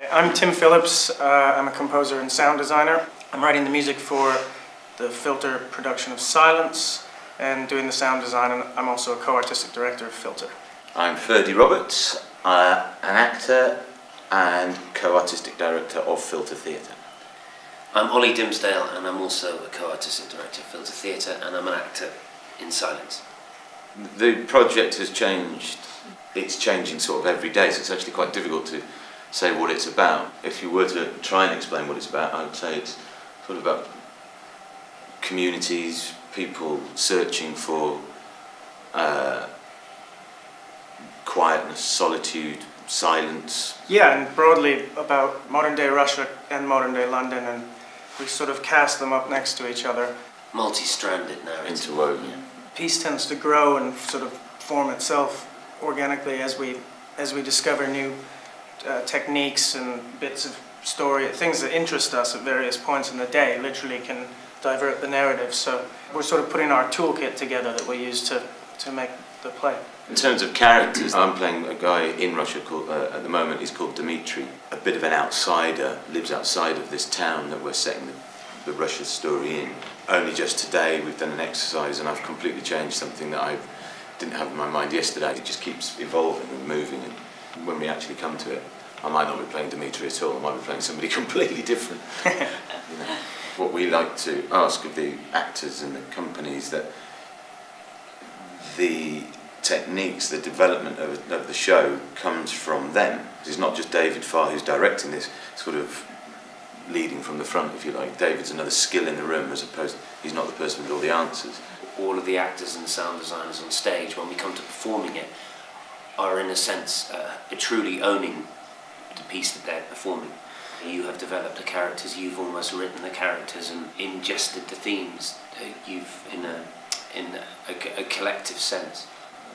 I'm Tim Phillips. I'm a composer and sound designer. I'm writing the music for the Filter production of Silence and doing the sound design, and I'm also a co-artistic director of Filter. I'm Ferdy Roberts, an actor and co-artistic director of Filter Theatre. I'm Ollie Dimsdale, and I'm also a co-artistic director of Filter Theatre, and I'm an actor in Silence. The project has changed. It's changing sort of every day, so it's actually quite difficult to say what it's about. If you were to try and explain what it's about, I would say it's sort of about communities, people searching for quietness, solitude, silence. Yeah, and broadly about modern day Russia and modern day London, and we sort of cast them up next to each other. Multi-stranded narrative. Interwoven. Yeah. Piece tends to grow and sort of form itself organically as we discover new techniques and bits of story, things that interest us at various points in the day literally can divert the narrative. So we're sort of putting our toolkit together that we use to make the play. In terms of characters, I'm playing a guy in Russia called, at the moment, he's called Dmitri. A bit of an outsider, lives outside of this town that we're setting the Russia story in. Only just today we've done an exercise and I've completely changed something that I didn't have in my mind yesterday. It just keeps evolving and moving, and when we actually come to it, I might not be playing Dmitri at all, I might be playing somebody completely different. You know, what we like to ask of the actors and the companies, that the techniques, the development of the show comes from them. It's not just David Farr who's directing this, sort of leading from the front, if you like. David's another skill in the room, as opposed, he's not the person with all the answers. All of the actors and sound designers on stage, when we come to performing it, are in a sense truly owning the piece that they're performing. You have developed the characters, you've almost written the characters and ingested the themes, you've in a collective sense.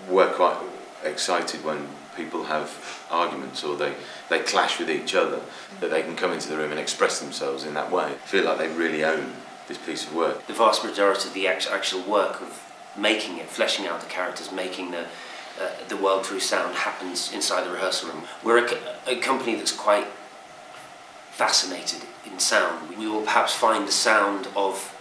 We're quite excited when people have arguments or they clash with each other, that they can come into the room and express themselves in that way. I feel like they really own this piece of work. The vast majority of the actual work of making it, fleshing out the characters, making the world through sound happens inside the rehearsal room. We're a company that's quite fascinated in sound. We will perhaps find the sound of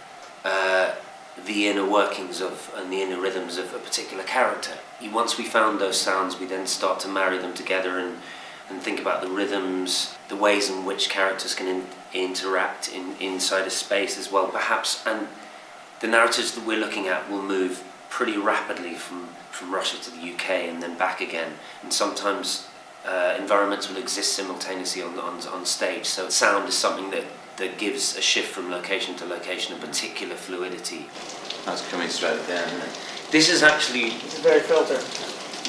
the inner workings of and the inner rhythms of a particular character. Once we found those sounds, we then start to marry them together and think about the rhythms, the ways in which characters can interact inside a space as well, perhaps. And the narratives that we're looking at will move pretty rapidly from Russia to the UK and then back again. And sometimes environments will exist simultaneously on stage. So sound is something that gives a shift from location to location, a particular fluidity. That's coming straight down, isn't it? This is actually... It's very Filter.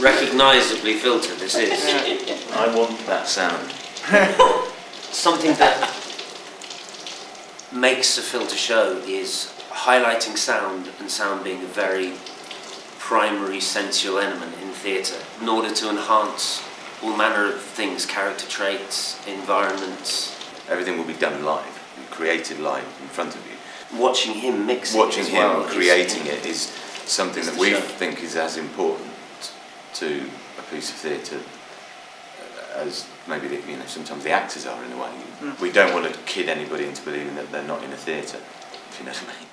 Recognisably Filter, this is. I want that sound. Something that makes a Filter show is highlighting sound, and sound being a very primary sensual element in theatre, in order to enhance all manner of things, character traits, environments. Everything will be done live, created live in front of you. Watching him mixing Watching it as him well creating it is something that we show. think is as important to a piece of theatre as maybe sometimes the actors are in a way. We don't want to kid anybody into believing that they're not in a theatre, if you know what I mean.